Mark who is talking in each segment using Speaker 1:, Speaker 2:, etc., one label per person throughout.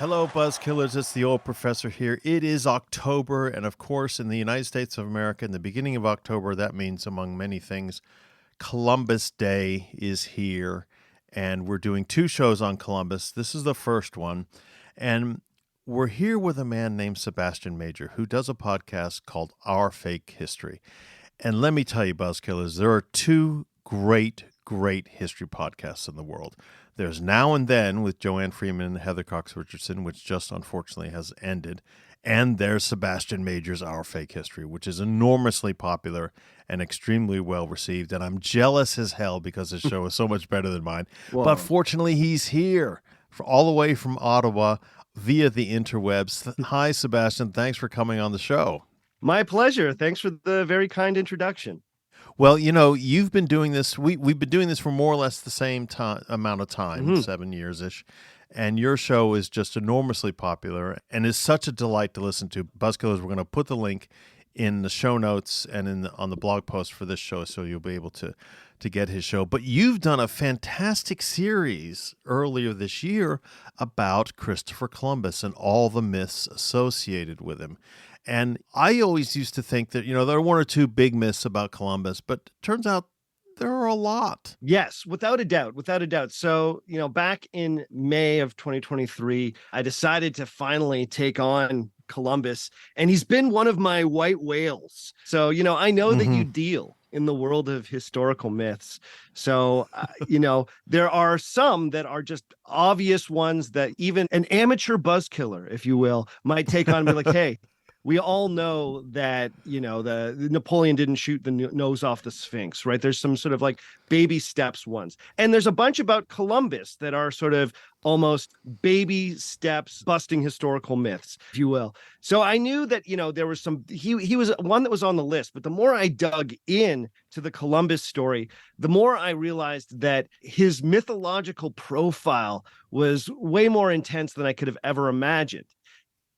Speaker 1: Hello, Buzzkillers. It's the old professor here. It is October, and of course, in the United States of America, in the beginning of October, that means, among many things, Columbus Day is here, and we're doing two shows on Columbus. This is the first one, and we're here with a man named Sebastian Major, who does a podcast called Our Fake History. And let me tell you, Buzzkillers, there are two great history podcasts in the world. There's Now and Then with Joanne Freeman and Heather Cox Richardson, which just unfortunately has ended. And there's Sebastian Major's Our Fake History, which is enormously popular and extremely well received. And I'm jealous as hell because his show is so much better than mine. Whoa. But fortunately, he's here all the way from Ottawa via the interwebs. Hi, Sebastian. Thanks for coming on the show.
Speaker 2: My pleasure. Thanks for the very kind introduction.
Speaker 1: Well, you know, you've been doing this. We've been doing this for more or less the same amount of time, 7 years-ish. And your show is just enormously popular and is such a delight to listen to. Buzzkillers, we're going to put the link in the show notes and on the blog post for this show, so you'll be able to get his show. But you've done a fantastic series earlier this year about Christopher Columbus and all the myths associated with him. And I always used to think that, you know, there are one or two big myths about Columbus, but it turns out there are a lot.
Speaker 2: Yes, without a doubt. So, you know, back in May of 2023, I decided to finally take on Columbus, and he's been one of my white whales. So, you know, I know that you deal in the world of historical myths. So, you know, there are some that are just obvious ones that even an amateur buzzkiller, if you will, might take on and be like, hey, we all know that, you know, the Napoleon didn't shoot the nose off the Sphinx, right? There's some sort of like baby steps ones. And there's a bunch about Columbus that are sort of almost baby steps busting historical myths, if you will. So I knew that, you know, there was he was one that was on the list, but the more I dug in to the Columbus story, the more I realized that his mythological profile was way more intense than I could have ever imagined.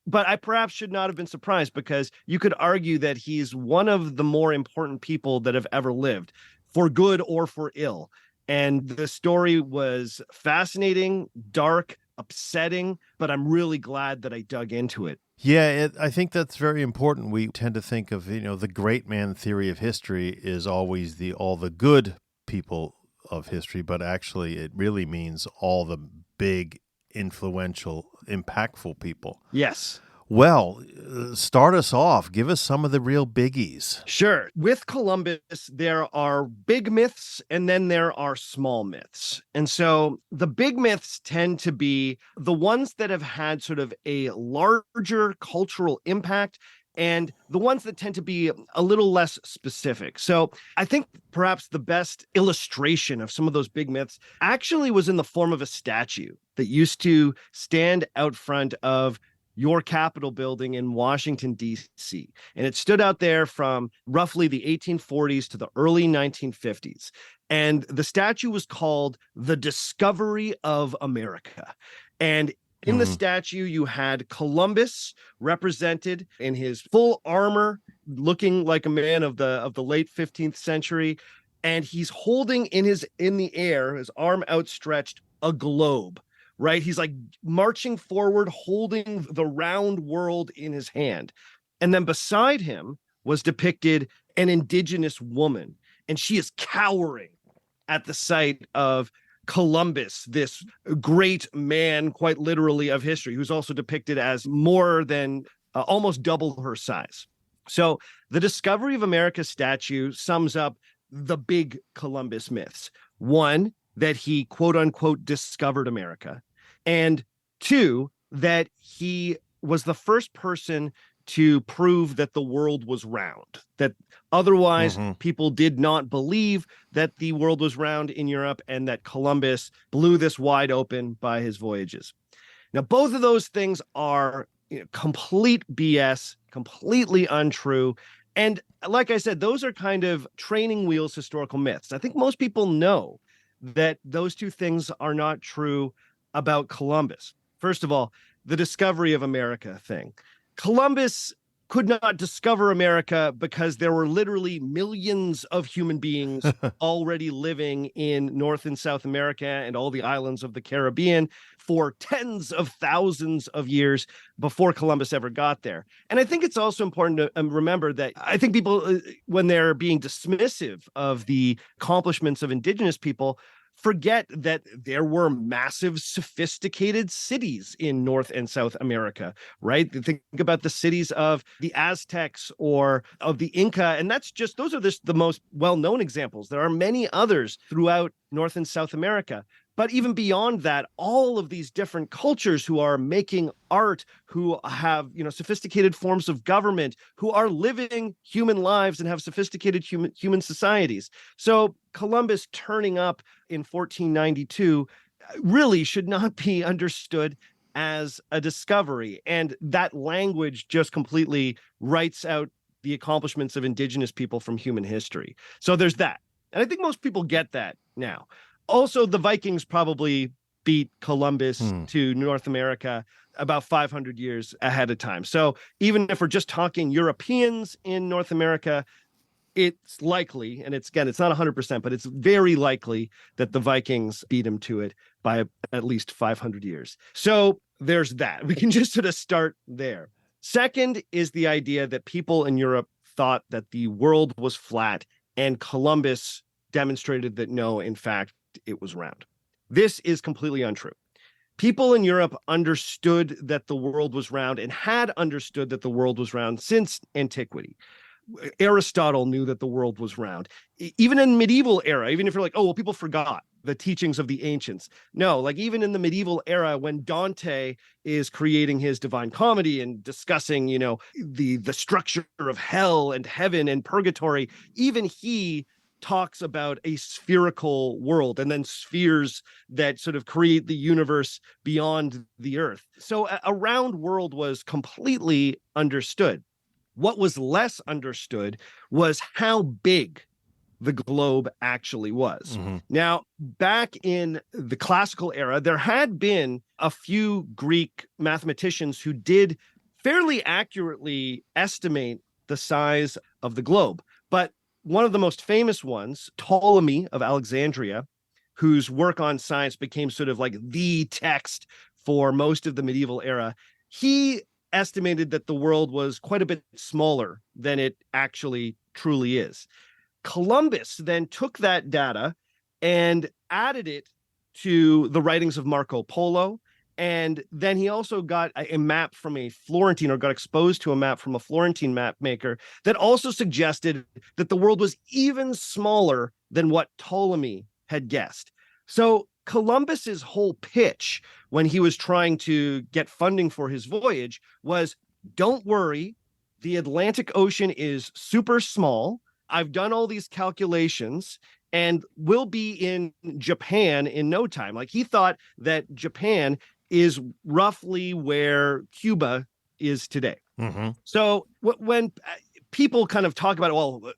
Speaker 2: But I perhaps should not have been surprised, because you could argue that he's one of the more important people that have ever lived, for good or for ill. And the story was fascinating, dark, upsetting, but I'm really glad that I dug into it.
Speaker 1: Yeah, I think that's very important. We tend to think of, you know, the great man theory of history is always all the good people of history, but actually it really means all the big, influential, impactful people.
Speaker 2: Yes.
Speaker 1: Well, start us off. Give us some of the real biggies.
Speaker 2: Sure. With Columbus, there are big myths and then there are small myths. And so the big myths tend to be the ones that have had sort of a larger cultural impact, and the ones that tend to be a little less specific. So I think perhaps the best illustration of some of those big myths actually was in the form of a statue that used to stand out front of your Capitol building in Washington, D.C. And it stood out there from roughly the 1840s to the early 1950s. And the statue was called The Discovery of America. And in the statue, you had Columbus represented in his full armor, looking like a man of the late 15th century. And he's holding in the air, his arm outstretched, a globe. Right? He's like marching forward, holding the round world in his hand. And then beside him was depicted an indigenous woman, and she is cowering at the sight of Columbus, this great man, quite literally, of history, who's also depicted as more than almost double her size. So the Discovery of America statue sums up the big Columbus myths. One, that he, quote unquote, discovered America. And two, that he was the first person to prove that the world was round, that otherwise people did not believe that the world was round in Europe, and that Columbus blew this wide open by his voyages. Now, both of those things are complete BS, completely untrue. And like I said, those are kind of training wheels historical myths. I think most people know that those two things are not true about Columbus. First of all, the Discovery of America thing. Columbus could not discover America because there were literally millions of human beings already living in North and South America and all the islands of the Caribbean for tens of thousands of years before Columbus ever got there. And I think it's also important to remember that I think people, when they're being dismissive of the accomplishments of indigenous people, forget that there were massive, sophisticated cities in North and South America, right? Think about the cities of the Aztecs or of the Inca. And those are the most well-known examples. There are many others throughout North and South America. But even beyond that, all of these different cultures who are making art, who have, sophisticated forms of government, who are living human lives and have sophisticated human societies. So Columbus turning up in 1492 really should not be understood as a discovery. And that language just completely writes out the accomplishments of indigenous people from human history. So there's that. And I think most people get that now. Also, the Vikings probably beat Columbus to North America about 500 years ahead of time. So even if we're just talking Europeans in North America, it's likely, and it's not 100%, but it's very likely that the Vikings beat him to it by at least 500 years. So there's that. We can just sort of start there. Second is the idea that people in Europe thought that the world was flat, and Columbus demonstrated that no, in fact, it was round. This is completely untrue. People in Europe understood that the world was round and had understood that the world was round since antiquity. Aristotle knew that the world was round. Even in medieval era, even if you're like, oh, well, people forgot the teachings of the ancients. No, like even in the medieval era, when Dante is creating his Divine Comedy and discussing, the structure of hell and heaven and purgatory, even he talks about a spherical world and then spheres that sort of create the universe beyond the earth. So a round world was completely understood. What was less understood was how big the globe actually was. Mm-hmm. Now, back in the classical era, there had been a few Greek mathematicians who did fairly accurately estimate the size of the globe. But one of the most famous ones, Ptolemy of Alexandria, whose work on science became sort of like the text for most of the medieval era, he estimated that the world was quite a bit smaller than it actually truly is. Columbus then took that data and added it to the writings of Marco Polo. And then he also got a map from a Florentine, or got exposed to a map from a Florentine map maker that also suggested that the world was even smaller than what Ptolemy had guessed. So Columbus's whole pitch when he was trying to get funding for his voyage was, don't worry, the Atlantic Ocean is super small. I've done all these calculations and we'll be in Japan in no time. Like, he thought that Japan is roughly where Cuba is today. Mm-hmm. So when people kind of talk about, well,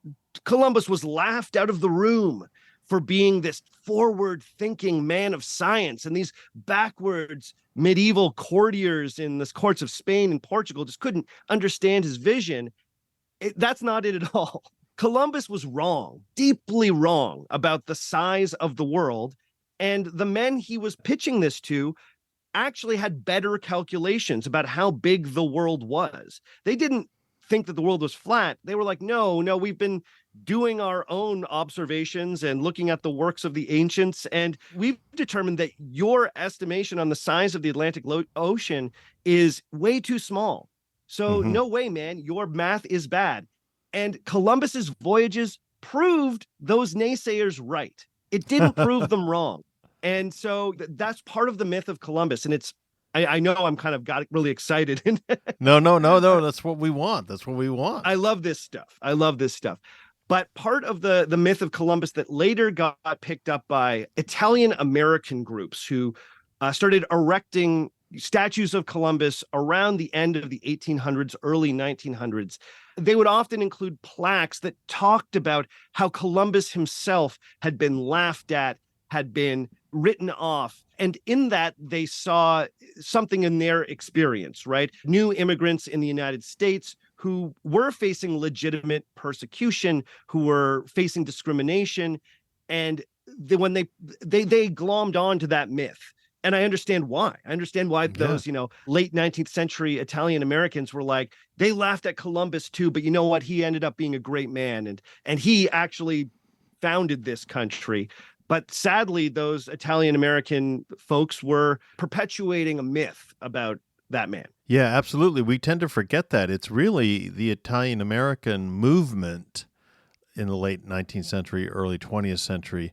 Speaker 2: Columbus was laughed out of the room for being this forward-thinking man of science, and these backwards medieval courtiers in the courts of Spain and Portugal just couldn't understand his vision, that's not it at all. Columbus was wrong, deeply wrong about the size of the world, and the men he was pitching this to actually had better calculations about how big the world was. They didn't think that the world was flat. They were like, no, we've been doing our own observations and looking at the works of the ancients, and we've determined that your estimation on the size of the Atlantic Ocean is way too small. So no way, man, your math is bad. And Columbus's voyages proved those naysayers right. It didn't prove them wrong. And so that's part of the myth of Columbus. And I know I'm kind of got really excited.
Speaker 1: No. That's what we want.
Speaker 2: I love this stuff. But part of the myth of Columbus that later got picked up by Italian American groups who started erecting statues of Columbus around the end of the 1800s, early 1900s. They would often include plaques that talked about how Columbus himself had been laughed at, had been written off. And in that, they saw something in their experience, right? New immigrants in the United States who were facing legitimate persecution, who were facing discrimination, and when they glommed on to that myth. And I understand why. I understand why
Speaker 1: Yeah.
Speaker 2: those, late 19th century Italian Americans were like, they laughed at Columbus too, but you know what? He ended up being a great man, and he actually founded this country. But sadly, those Italian American folks were perpetuating a myth about that man.
Speaker 1: Yeah, absolutely. We tend to forget that. It's really the Italian American movement in the late 19th century, early 20th century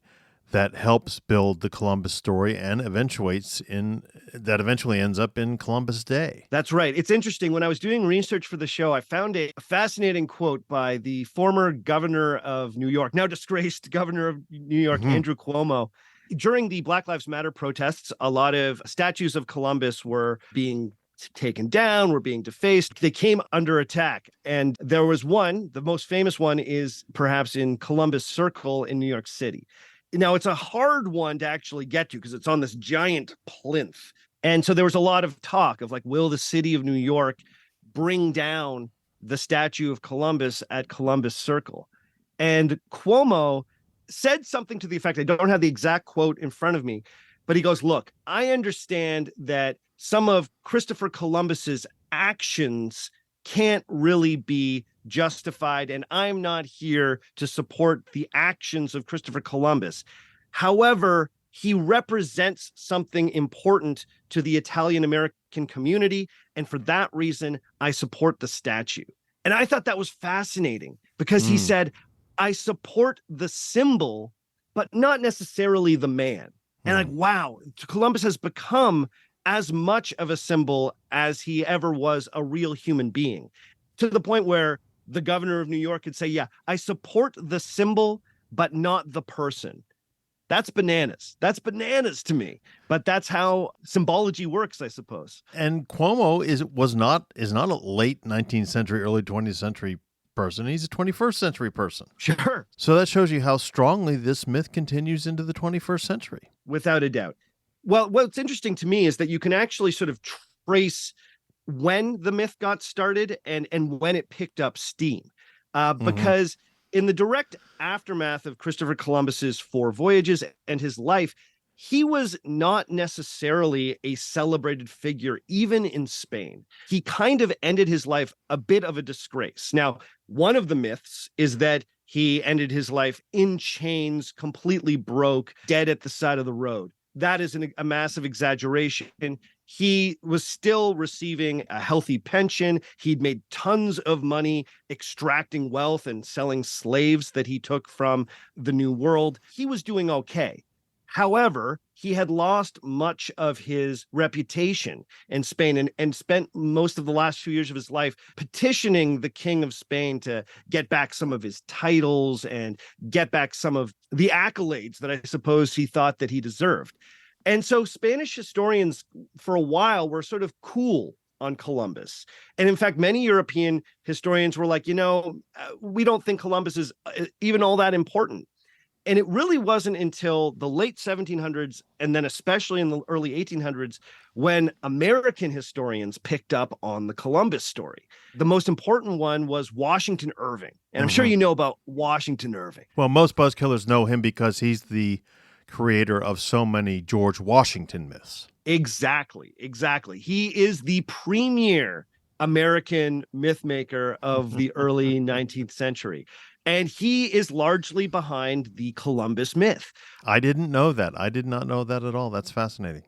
Speaker 1: that helps build the Columbus story and eventually ends up in Columbus Day.
Speaker 2: That's right. It's interesting. When I was doing research for the show, I found a fascinating quote by the former governor of New York, now disgraced governor of New York,
Speaker 1: Mhm.
Speaker 2: Andrew Cuomo. During the Black Lives Matter protests, a lot of statues of Columbus were being taken down, were being defaced. They came under attack. And there was one, the most famous one is perhaps in Columbus Circle in New York City. Now, it's a hard one to actually get to because it's on this giant plinth. And so there was a lot of talk of like, will the city of New York bring down the statue of Columbus at Columbus Circle? And Cuomo said something to the effect, I don't have the exact quote in front of me, but he goes, look, I understand that some of Christopher Columbus's actions can't really be justified, and I'm not here to support the actions of Christopher Columbus. However, he represents something important to the Italian American community, and for that reason, I support the statue. And I thought that was fascinating because he said, I support the symbol, but not necessarily the man. And like, wow, Columbus has become as much of a symbol as he ever was a real human being, to the point where the governor of New York could say, yeah, I support the symbol, but not the person. That's bananas. That's bananas to me. But that's how symbology works, I suppose.
Speaker 1: And Cuomo is not a late 19th century, early 20th century person. He's a 21st century person.
Speaker 2: Sure.
Speaker 1: So that shows you how strongly this myth continues into the 21st century.
Speaker 2: Without a doubt. Well, what's interesting to me is that you can actually sort of trace when the myth got started and when it picked up steam. Because in the direct aftermath of Christopher Columbus's 4 voyages and his life, he was not necessarily a celebrated figure, even in Spain. He kind of ended his life a bit of a disgrace. Now, one of the myths is that he ended his life in chains, completely broke, dead at the side of the road. That is a massive exaggeration. He was still receiving a healthy pension. He'd made tons of money extracting wealth and selling slaves that he took from the New World. He was doing okay. However, he had lost much of his reputation in Spain and spent most of the last few years of his life petitioning the King of Spain to get back some of his titles and get back some of the accolades that I suppose he thought that he deserved. And so Spanish historians for a while were sort of cool on Columbus. And in fact, many European historians were like, we don't think Columbus is even all that important. And it really wasn't until the late 1700s, and then especially in the early 1800s, when American historians picked up on the Columbus story. The most important one was Washington Irving. And I'm sure you know about Washington Irving.
Speaker 1: Well, most buzzkillers know him because he's the creator of so many George Washington myths.
Speaker 2: Exactly. He is the premier American myth maker of the early 19th century. And he is largely behind the Columbus myth.
Speaker 1: I didn't know that. I did not know that at all. That's fascinating.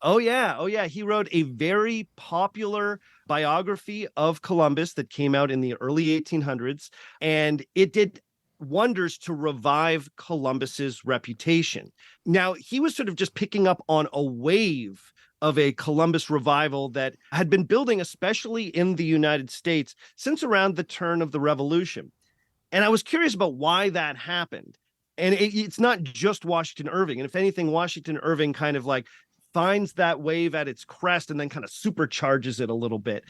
Speaker 2: Oh, yeah. He wrote a very popular biography of Columbus that came out in the early 1800s, and it did wonders to revive Columbus's reputation. Now, he was sort of just picking up on a wave of a Columbus revival that had been building, especially in the United States, since around the turn of the Revolution. And I was curious about why that happened. And it's not just Washington Irving. And if anything, Washington Irving kind of like finds that wave at its crest and then kind of supercharges it a little bit.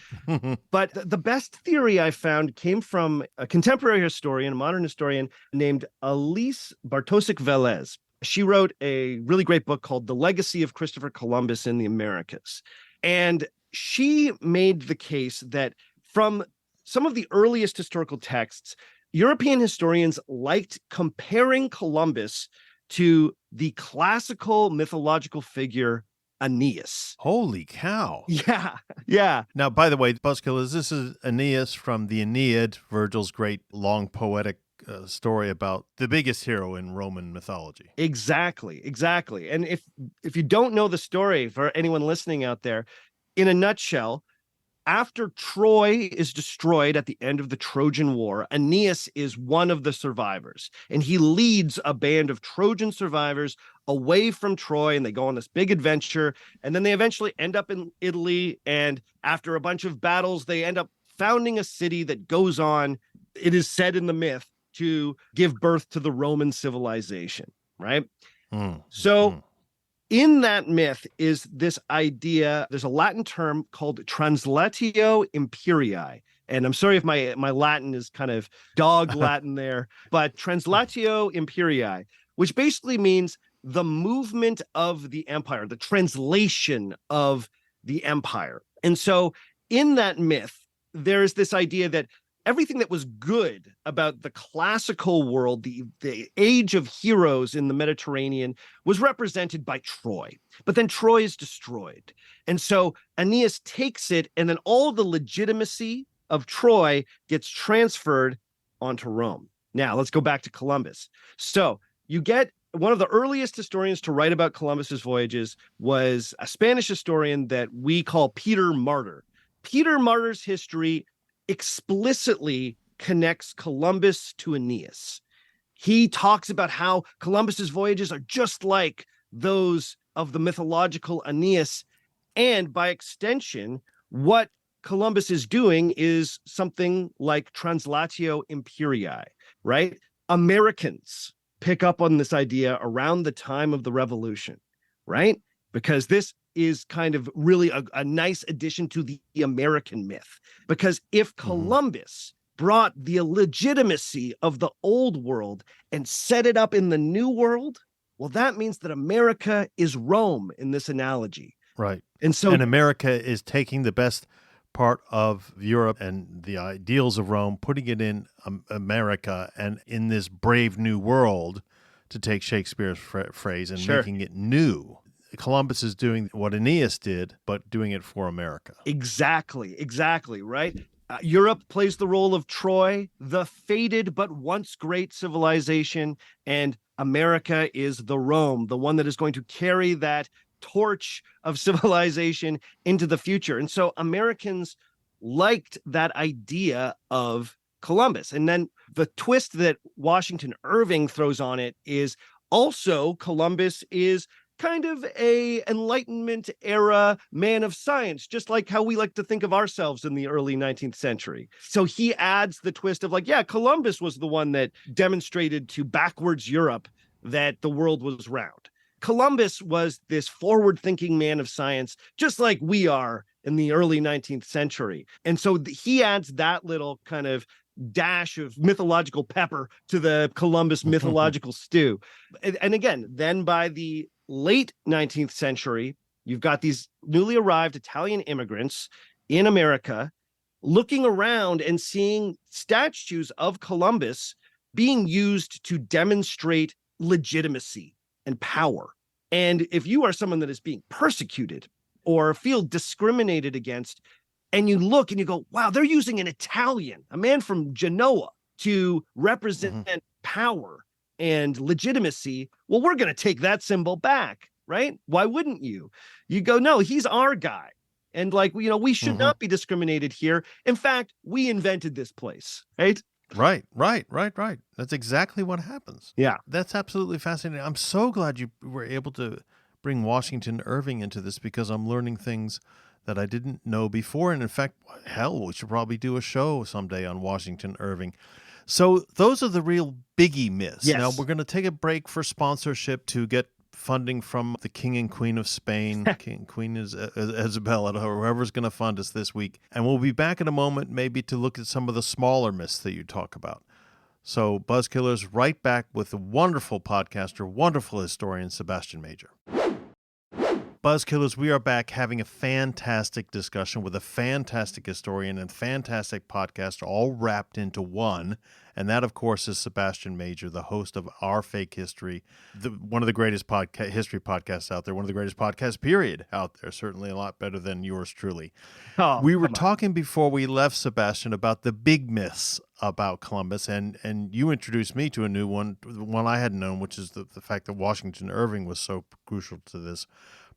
Speaker 2: But the best theory I found came from a contemporary historian, a modern historian named Elise Bartosik Velez. She wrote a really great book called The Legacy of Christopher Columbus in the Americas. And she made the case that from some of the earliest historical texts, European historians liked comparing Columbus to the classical mythological figure Aeneas.
Speaker 1: Holy cow.
Speaker 2: Yeah, yeah.
Speaker 1: Now, by the way, Buzzkill, this is Aeneas from the Aeneid, Virgil's great long poetic story about the biggest hero in Roman mythology.
Speaker 2: Exactly, exactly. And if you don't know the story, for anyone listening out there, in a nutshell, after Troy is destroyed at the end of the Trojan War, Aeneas is one of the survivors, and he leads a band of Trojan survivors away from Troy, and they go on this big adventure, and then they eventually end up in Italy, and after a bunch of battles, they end up founding a city that goes on, it is said in the myth, to give birth to the Roman civilization, right? So in that myth is this idea, there's a Latin term called translatio imperii. And I'm sorry if my Latin is kind of dog Latin there, but translatio imperii, which basically means the movement of the empire, the translation of the empire. And so in that myth, there's this idea that everything that was good about the classical world, the age of heroes in the Mediterranean, was represented by Troy. But then Troy is destroyed. And so Aeneas takes it, and then all the legitimacy of Troy gets transferred onto Rome. Now, let's go back to Columbus. So you get one of the earliest historians to write about Columbus's voyages was a Spanish historian that we call Peter Martyr. Peter Martyr's history explicitly connects Columbus to Aeneas. He talks about how Columbus's voyages are just like those of the mythological Aeneas, and by extension, what Columbus is doing is something like translatio imperii, right? Americans pick up on this idea around the time of the Revolution, right? Because this is kind of really a nice addition to the American myth. Because if Columbus brought the legitimacy of the old world and set it up in the new world, well, that means that America is Rome in this analogy.
Speaker 1: Right.
Speaker 2: And
Speaker 1: America is taking the best part of Europe and the ideals of Rome, putting it in America and in this brave new world, to take Shakespeare's phrase, and making it new. Columbus is doing what Aeneas did, but doing it for America.
Speaker 2: Exactly, right? Europe plays the role of Troy, the faded but once great civilization, and America is the Rome, the one that is going to carry that torch of civilization into the future. And so Americans liked that idea of Columbus. And then the twist that Washington Irving throws on it is also Columbus is kind of a Enlightenment era man of science, just like how we like to think of ourselves in the early 19th century. So he adds the twist of like, yeah, Columbus was the one that demonstrated to backwards Europe that the world was round. Columbus was this forward-thinking man of science, just like we are in the early 19th century. And so he adds that little kind of dash of mythological pepper to the Columbus mythological stew. And again, then by the late 19th century, you've got these newly arrived Italian immigrants in America looking around and seeing statues of Columbus being used to demonstrate legitimacy and power. And if you are someone that is being persecuted or feel discriminated against, and you look and you go, wow, they're using an Italian, a man from Genoa, to represent power and legitimacy, well, we're going to take that symbol back, right? Why wouldn't you? You go, no, he's our guy. And like, you know, we should not be discriminated here. In fact, we invented this place, right?
Speaker 1: Right. That's exactly what happens.
Speaker 2: Yeah.
Speaker 1: That's absolutely fascinating. I'm so glad you were able to bring Washington Irving into this, because I'm learning things that I didn't know before. And in fact, hell, we should probably do a show someday on Washington Irving. So those are the real biggie myths.
Speaker 2: Yes.
Speaker 1: Now we're going to take a break for sponsorship to get funding from the King and Queen of Spain. Queen is Isabella, or whoever's going to fund us this week. And we'll be back in a moment, maybe to look at some of the smaller myths that you talk about. So Buzzkillers, right back with the wonderful podcaster, wonderful historian, Sebastian Major. Buzzkillers, we are back having a fantastic discussion with a fantastic historian and fantastic podcast all wrapped into one. And that, of course, is Sebastian Major, the host of Our Fake History, one of the greatest history podcasts out there, one of the greatest podcasts, period, out there. Certainly a lot better than yours truly.
Speaker 2: Oh,
Speaker 1: We were
Speaker 2: come on.
Speaker 1: talking before we left, Sebastian, about the big myths about Columbus, and you introduced me to a new one, the one I hadn't known, which is the fact that Washington Irving was so crucial to this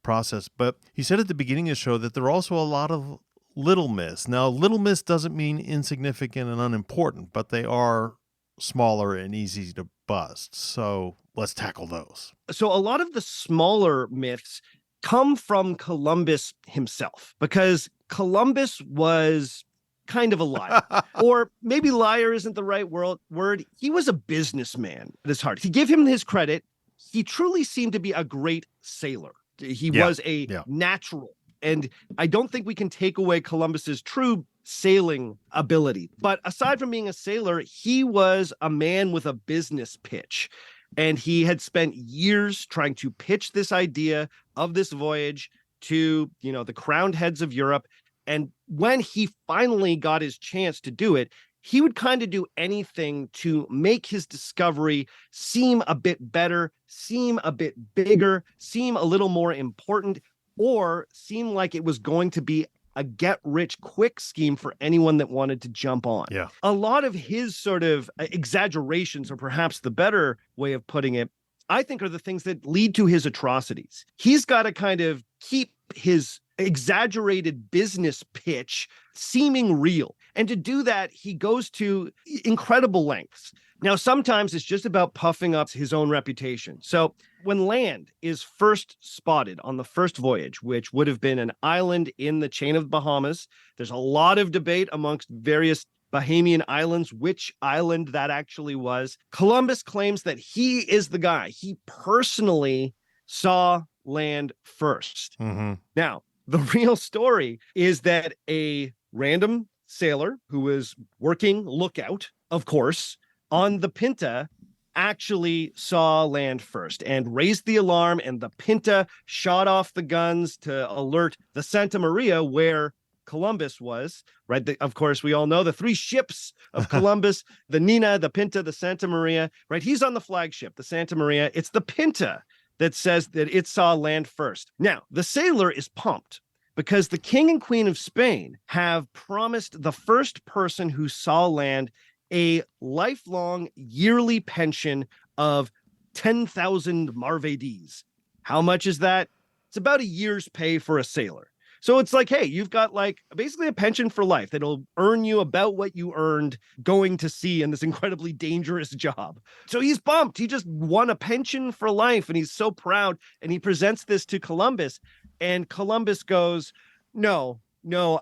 Speaker 1: process. But he said at the beginning of the show that there are also a lot of little myths. Now, little myths doesn't mean insignificant and unimportant, but they are smaller and easy to bust. So let's tackle those.
Speaker 2: So a lot of the smaller myths come from Columbus himself, because Columbus was kind of a liar. Or maybe liar isn't the right word. He was a businessman at his heart. To give him his credit, he truly seemed to be a great sailor. He was a natural. And I don't think we can take away Columbus's true sailing ability. But aside from being a sailor, he was a man with a business pitch. And he had spent years trying to pitch this idea of this voyage to, the crowned heads of Europe. And when he finally got his chance to do it, he would kind of do anything to make his discovery seem a bit better, seem a bit bigger, seem a little more important, or seem like it was going to be a get-rich-quick scheme for anyone that wanted to jump on.
Speaker 1: Yeah.
Speaker 2: A lot of his sort of exaggerations, or perhaps the better way of putting it, I think are the things that lead to his atrocities. He's got to kind of keep his exaggerated business pitch seeming real. And to do that, he goes to incredible lengths. Now, sometimes it's just about puffing up his own reputation. So when land is first spotted on the first voyage, which would have been an island in the chain of Bahamas, there's a lot of debate amongst various Bahamian islands, which island that actually was. Columbus claims that he is the guy. He personally saw land first.
Speaker 1: Mm-hmm.
Speaker 2: Now, the real story is that a random sailor who was working lookout, of course, on the Pinta actually saw land first and raised the alarm, and the Pinta shot off the guns to alert the Santa Maria where Columbus was, right? Of course, we all know the three ships of Columbus, the Nina, the Pinta, the Santa Maria, right? He's on the flagship, the Santa Maria. It's the Pinta that says that it saw land first. Now, the sailor is pumped because the King and Queen of Spain have promised the first person who saw land a lifelong yearly pension of 10,000 marvedis. How much is that? It's about a year's pay for a sailor. So it's like, hey, you've got like basically a pension for life that'll earn you about what you earned going to sea in this incredibly dangerous job. So he's pumped. He just won a pension for life and he's so proud. And he presents this to Columbus, and Columbus goes, no,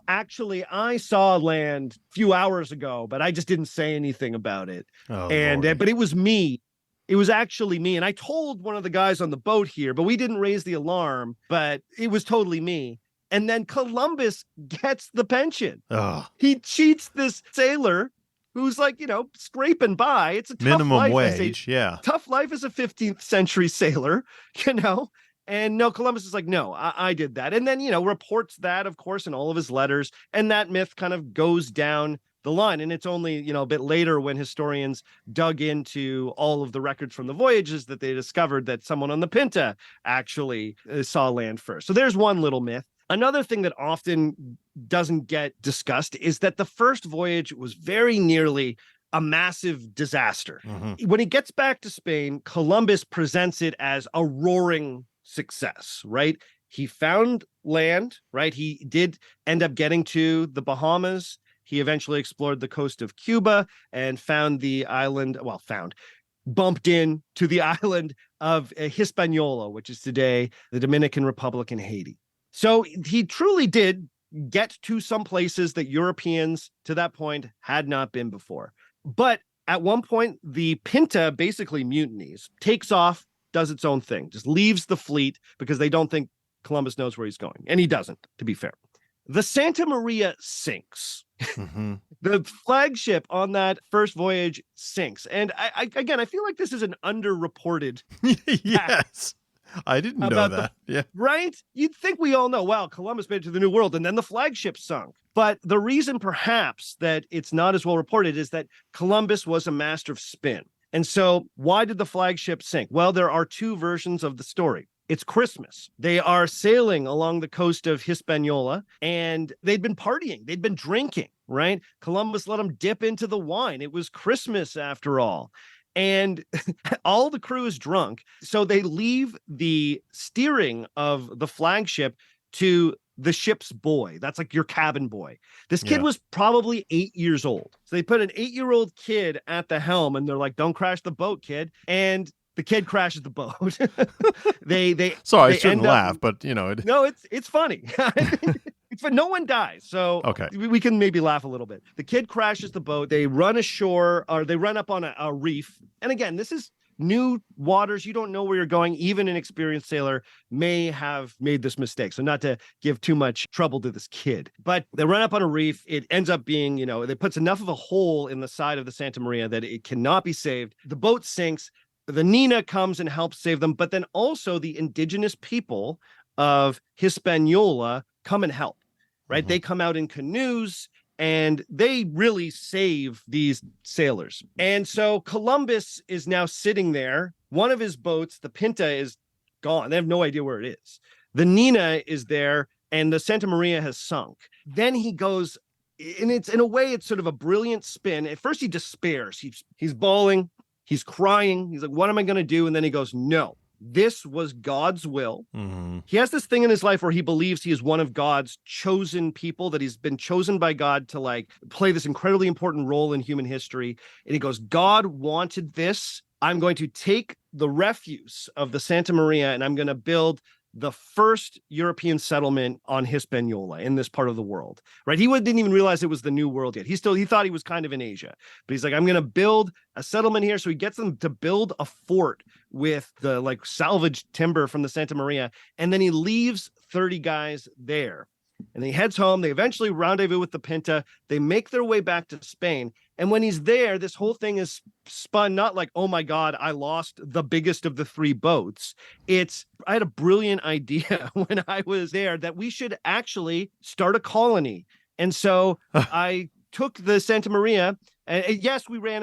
Speaker 2: actually, I saw land a few hours ago, but I just didn't say anything about it.
Speaker 1: Oh,
Speaker 2: but it was me. It was actually me. And I told one of the guys on the boat here, but we didn't raise the alarm, but it was totally me. And then Columbus gets the pension.
Speaker 1: Oh.
Speaker 2: He cheats this sailor who's like, scraping by. It's a tough
Speaker 1: minimum
Speaker 2: life
Speaker 1: wage. Yeah.
Speaker 2: Tough life as a 15th century sailor, And no, Columbus is like, no, I did that. And then, reports that, of course, in all of his letters. And that myth kind of goes down the line. And it's only, a bit later when historians dug into all of the records from the voyages that they discovered that someone on the Pinta actually saw land first. So there's one little myth. Another thing that often doesn't get discussed is that the first voyage was very nearly a massive disaster.
Speaker 1: Mm-hmm.
Speaker 2: When he gets back to Spain, Columbus presents it as a roaring success, right? He found land, right? He did end up getting to the Bahamas. He eventually explored the coast of Cuba and found the island, bumped in to the island of Hispaniola, which is today the Dominican Republic and Haiti. So he truly did get to some places that Europeans to that point had not been before. But at one point, the Pinta basically mutinies, takes off, does its own thing, just leaves the fleet because they don't think Columbus knows where he's going. And he doesn't, to be fair. The Santa Maria sinks.
Speaker 1: Mm-hmm.
Speaker 2: The flagship on that first voyage sinks. And I feel like this is an underreported
Speaker 1: Yes. I didn't know
Speaker 2: about the
Speaker 1: that. Yeah.
Speaker 2: right? You'd think we all know, wow, Columbus made it to the New World, and then the flagship sunk. But the reason perhaps that it's not as well reported is that Columbus was a master of spin. And so why did the flagship sink? Well, there are two versions of the story. It's Christmas. They are sailing along the coast of Hispaniola, and they'd been partying. They'd been drinking, right? Columbus let them dip into the wine. It was Christmas after all. And all the crew is drunk. So they leave the steering of the flagship to the ship's boy. That's like your cabin boy. This kid
Speaker 1: Yeah.
Speaker 2: was probably 8 years old. So they put an 8-year-old kid at the helm and they're like, don't crash the boat, kid. And the kid crashes the boat. they
Speaker 1: Sorry, I
Speaker 2: they
Speaker 1: shouldn't
Speaker 2: end up
Speaker 1: laugh, but
Speaker 2: no, it's funny. It's but no one dies, so
Speaker 1: Okay.
Speaker 2: we can maybe laugh a little bit. The kid crashes the boat. They run ashore, or they run up on a reef. And again, this is new waters. You don't know where you're going. Even an experienced sailor may have made this mistake. So not to give too much trouble to this kid, but they run up on a reef. It ends up being, it puts enough of a hole in the side of the Santa Maria that it cannot be saved. The boat sinks. The Nina comes and helps save them, but then also the indigenous people of Hispaniola come and help, right?
Speaker 1: Mhm.
Speaker 2: They come out in canoes and they really save these sailors. And so Columbus is now sitting there. One of his boats, the Pinta, is gone. They have no idea where it is. The Nina is there and the Santa Maria has sunk. Then he goes, and it's in a way, it's sort of a brilliant spin. At first he despairs. He's bawling. He's crying. He's like, what am I going to do? And then he goes, no, this was God's will.
Speaker 1: Mhm.
Speaker 2: He has this thing in his life where he believes he is one of God's chosen people, that he's been chosen by God to like play this incredibly important role in human history. And he goes, God wanted this. I'm going to take the refuse of the Santa Maria and I'm going to build the first European settlement on Hispaniola in this part of the world, right? He didn't even realize it was the New World yet. He thought he was kind of in Asia, but he's like, I'm going to build a settlement here. So he gets them to build a fort with the like salvaged timber from the Santa Maria. And then he leaves 30 guys there and he heads home. They eventually rendezvous with the Pinta. They make their way back to Spain. And when he's there, this whole thing is spun not like, oh my God, I lost the biggest of the three boats. I had a brilliant idea when I was there that we should actually start a colony. And so I took the Santa Maria. And yes, we ran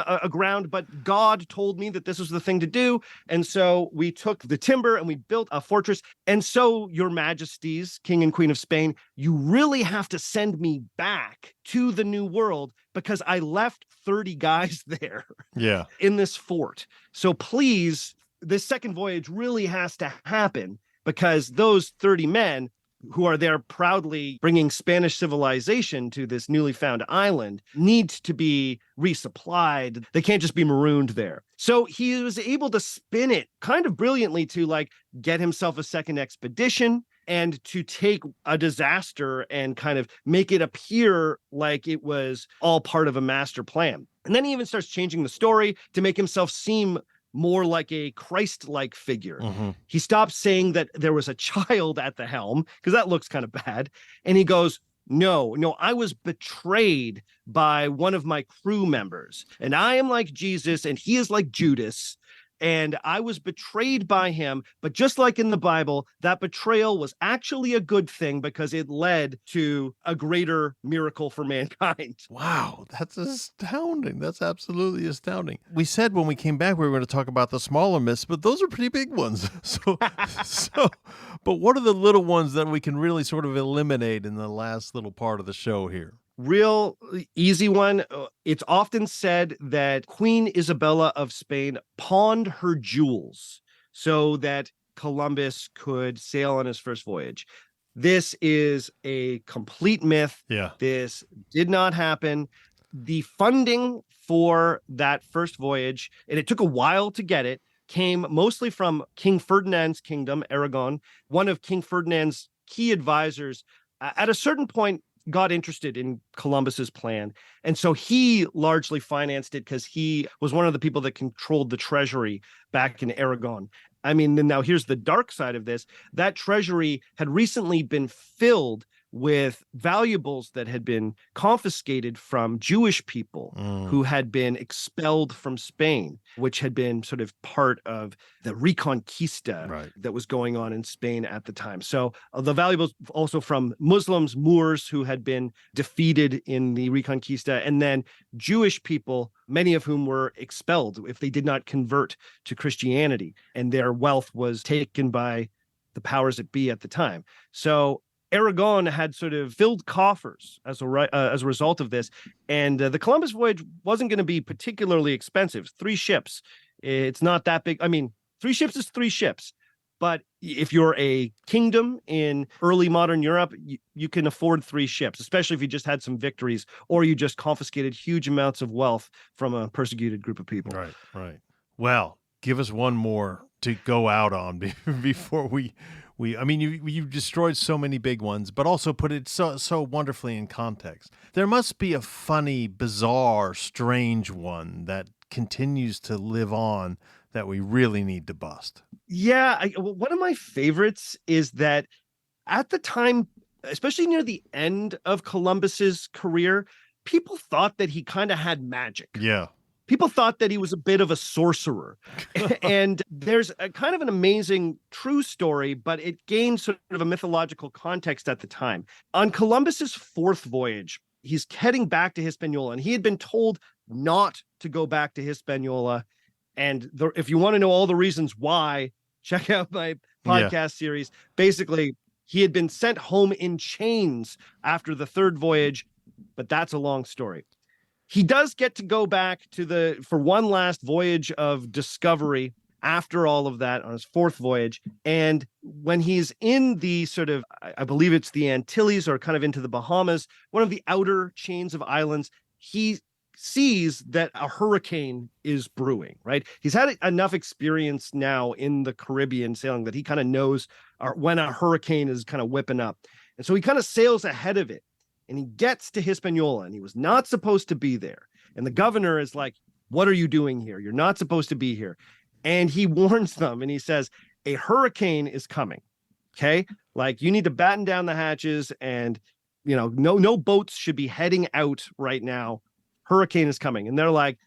Speaker 2: aground, but God told me that this was the thing to do. And so we took the timber and we built a fortress. And so, Your Majesties, King and Queen of Spain, you really have to send me back to the New World because I left 30 guys there
Speaker 1: Yeah.
Speaker 2: in this fort. So please, this second voyage really has to happen because those 30 men who are there proudly bringing Spanish civilization to this newly found island need to be resupplied. They can't just be marooned there. So he was able to spin it kind of brilliantly to like get himself a second expedition and to take a disaster and kind of make it appear like it was all part of a master plan. And then he even starts changing the story to make himself seem more like a Christ-like figure.
Speaker 1: Mm-hmm.
Speaker 2: He stops saying that there was a child at the helm, because that looks kind of bad. And he goes, no, I was betrayed by one of my crew members. And I am like Jesus, and he is like Judas. And I was betrayed by him. But just like in the Bible, that betrayal was actually a good thing because it led to a greater miracle for mankind.
Speaker 1: Wow, that's astounding. That's absolutely astounding. We said when we came back we were going to talk about the smaller myths, but those are pretty big ones. But what are the little ones that we can really sort of eliminate in the last little part of the show here?
Speaker 2: Real easy one. It's often said that Queen Isabella of Spain pawned her jewels so that Columbus could sail on his first voyage. This is a complete myth.
Speaker 1: Yeah.
Speaker 2: This did not happen. The funding for that first voyage, and it took a while to get it, came mostly from King Ferdinand's kingdom, Aragon. One of King Ferdinand's key advisors, at a certain point, got interested in Columbus's plan. And so he largely financed it because he was one of the people that controlled the treasury back in Aragon. I mean, now here's the dark side of this. That treasury had recently been filled with valuables that had been confiscated from Jewish people who had been expelled from Spain, which had been sort of part of the Reconquista
Speaker 1: Right.
Speaker 2: that was going on in Spain at the time. So the valuables also from Muslims, Moors who had been defeated in the Reconquista, and then Jewish people, many of whom were expelled if they did not convert to Christianity, and their wealth was taken by the powers that be at the time. So Aragon had sort of filled coffers as a result of this, and the Columbus voyage wasn't going to be particularly expensive. 3 ships, it's not that big. I mean, 3 ships is 3 ships, but if you're a kingdom in early modern Europe, you can afford 3 ships, especially if you just had some victories or you just confiscated huge amounts of wealth from a persecuted group of people.
Speaker 1: Right, right. Well, give us one more to go out on before we I mean, you destroyed so many big ones, but also put it so wonderfully in context. There must be a funny, bizarre, strange one that continues to live on that we really need to bust.
Speaker 2: Yeah, one of my favorites is that at the time, especially near the end of Columbus's career, people thought that he kind of had magic.
Speaker 1: Yeah.
Speaker 2: People thought that he was a bit of a sorcerer. And there's a kind of an amazing true story, but it gained sort of a mythological context at the time. On Columbus's 4th voyage, he's heading back to Hispaniola, and he had been told not to go back to Hispaniola. And if you want to know all the reasons why, check out my podcast series. Basically, he had been sent home in chains after the 3rd voyage, but that's a long story. He does get to go back for one last voyage of discovery after all of that on his 4th voyage. And when he's in the sort of, I believe it's the Antilles or kind of into the Bahamas, one of the outer chains of islands, he sees that a hurricane is brewing, right? He's had enough experience now in the Caribbean sailing that he kind of knows when a hurricane is kind of whipping up. And so he kind of sails ahead of it. And he gets to Hispaniola, and he was not supposed to be there. And the governor is like, what are you doing here? You're not supposed to be here. And he warns them, and he says, a hurricane is coming. Okay? Like, you need to batten down the hatches, and, no boats should be heading out right now. Hurricane is coming. And they're like,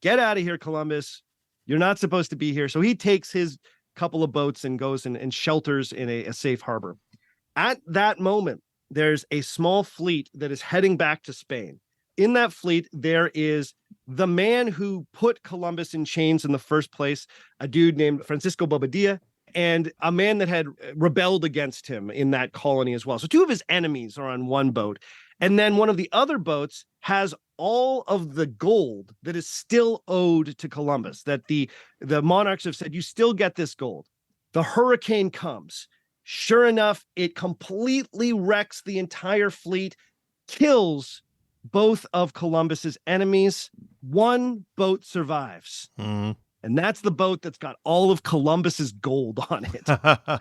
Speaker 2: get out of here, Columbus. You're not supposed to be here. So he takes his couple of boats and goes and shelters in a safe harbor. At that moment, there's a small fleet that is heading back to Spain. In that fleet, there is the man who put Columbus in chains in the first place, a dude named Francisco Bobadilla, and a man that had rebelled against him in that colony as well. So 2 of his enemies are on one boat. And then one of the other boats has all of the gold that is still owed to Columbus, that the monarchs have said, you still get this gold. The hurricane comes. Sure enough, it completely wrecks the entire fleet, kills both of Columbus's enemies. One boat survives. And that's the boat that's got all of Columbus's gold on it.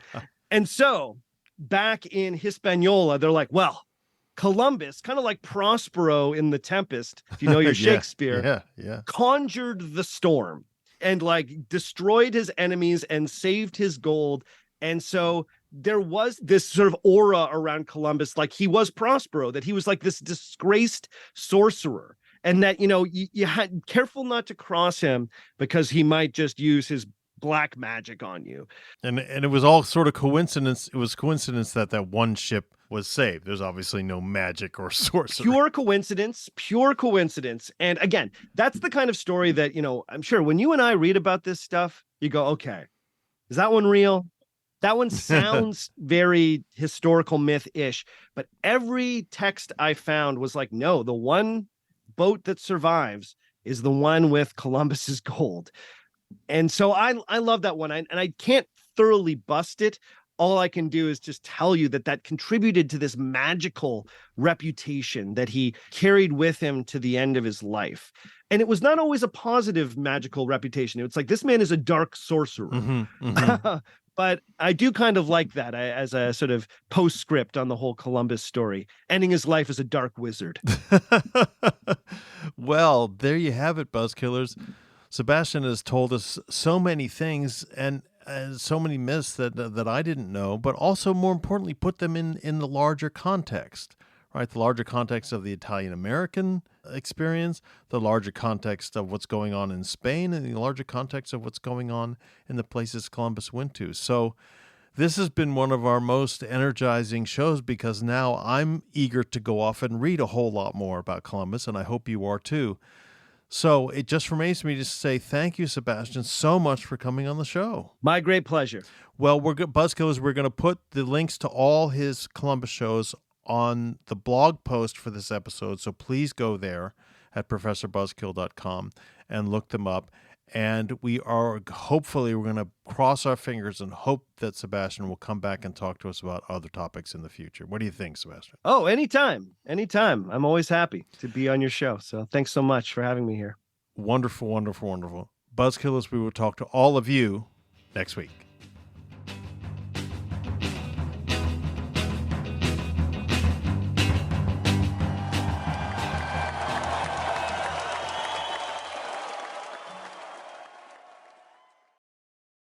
Speaker 2: And so back in Hispaniola, they're like, well, Columbus, kind of like Prospero in The Tempest, if you know your Shakespeare, conjured the storm and like destroyed his enemies and saved his gold. And so there was this sort of aura around Columbus, like he was Prospero, that he was like this disgraced sorcerer, and that, you had careful not to cross him because he might just use his black magic on you.
Speaker 1: And it was all sort of coincidence. It was coincidence that one ship was saved. There's obviously no magic or sorcery.
Speaker 2: Pure coincidence. And again, that's the kind of story that, I'm sure when you and I read about this stuff, you go, okay, is that one real? That one sounds very historical myth-ish, but every text I found was like, no, the one boat that survives is the one with Columbus's gold. And so I love that one. And I can't thoroughly bust it. All I can do is just tell you that contributed to this magical reputation that he carried with him to the end of his life. And it was not always a positive magical reputation. It's like, this man is a dark sorcerer. But I do kind of like that as a sort of postscript on the whole Columbus story, ending his life as a dark wizard.
Speaker 1: Well, there you have it, Buzzkillers. Sebastian has told us so many things, and so many myths that I didn't know, but also more importantly, put them in the larger context, right? The larger context of the Italian American experience, the larger context of what's going on in Spain, and the larger context of what's going on in the places Columbus went to. So this has been one of our most energizing shows because now I'm eager to go off and read a whole lot more about Columbus, and I hope you are too. So it just remains for me to say thank you, Sebastian, so much for coming on the show.
Speaker 2: My great pleasure.
Speaker 1: Well, Buzzkill, we're going to put the links to all his Columbus shows on the blog post for this episode. So please go there at professorbuzzkill.com and look them up. And we're going to cross our fingers and hope that Sebastian will come back and talk to us about other topics in the future. What do you think, Sebastian?
Speaker 2: Oh, anytime. Anytime. I'm always happy to be on your show. So thanks so much for having me here.
Speaker 1: Wonderful, wonderful, wonderful. Buzzkillers, we will talk to all of you next week.